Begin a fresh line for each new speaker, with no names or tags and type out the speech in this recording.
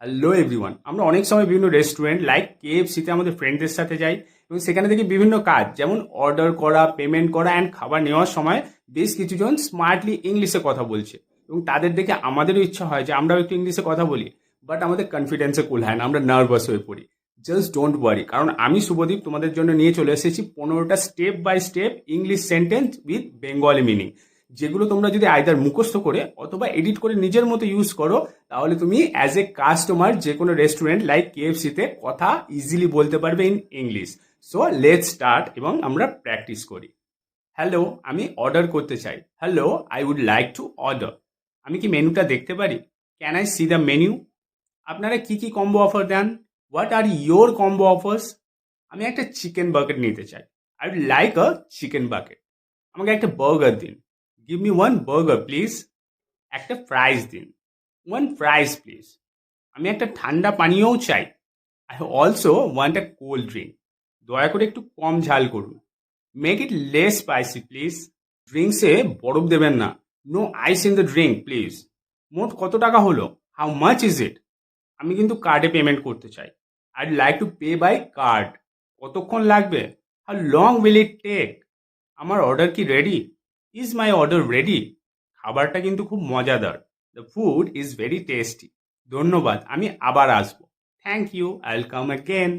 Hello everyone, আমরা অনেক সময় বিভিন্ন রেস্টুরেন্ট লাইক কেএফসিতে আমাদের ফ্রেন্ডদের সাথে যাই এবং সেখানে দেখি বিভিন্ন কাজ যেমন অর্ডার করা, পেমেন্ট করা অ্যান্ড খাবার নেওয়ার সময় বেশ কিছুজন স্মার্টলি ইংলিশে কথা বলছে এবং তাদের দেখে আমাদেরও ইচ্ছা হয় যে আমরাও একটু ইংলিশে কথা বলি, বাট আমাদের কনফিডেন্সে কুলায় না, আমরা নার্ভাস হয়ে পড়ি। জাস্ট ডোন্ট ওয়ারি, কারণ আমি শুভদীপ তোমাদের জন্য নিয়ে চলে এসেছি 15টা step by step English sentence with Bengali meaning, যেগুলো তোমরা যদি আইদার মুখস্থ করে অথবা এডিট করে নিজের মতো ইউজ করো, তাহলে তুমি অ্যাজ এ কাস্টমার যে কোনো রেস্টুরেন্ট লাইক কেএফসিতে কথা ইজিলি বলতে পারবে in English. So let's start এবং আমরা প্র্যাকটিস করি। হ্যালো, আমি অর্ডার করতে চাই। Hello, I would like to order. আমি কি মেনুটা দেখতে পারি? Can I see the menu? আপনারা কি কি কম্বো অফার দেন? What are your combo offers? আমি একটা চিকেন বাকেট নিতে চাই। I would like a chicken bucket. আমাকে একটা বার্গার দিন। Give me one burger please. একটা ফ্রাইজ দিন। One ফ্রাইজ please. আমি একটা ঠান্ডা পানীয়ও চাই। I also want a cold drink. দয়া করে একটু কম ঝাল করুন। Make it less spicy please. ড্রিঙ্কসে বরফ দেবেন না। No ice in the drink please. মোট কত টাকা হলো? How much is it? আমি কিন্তু কার্ডে পেমেন্ট করতে চাই। I'd like to pay by card. কতক্ষণ লাগবে? How long will it take? আমার অর্ডার কি ready? Is my order ready? খাবারটা কিন্তু খুব মজাদার। The food is very tasty. ধন্যবাদ, আমি আবার আসবো। Thank you, I will come again.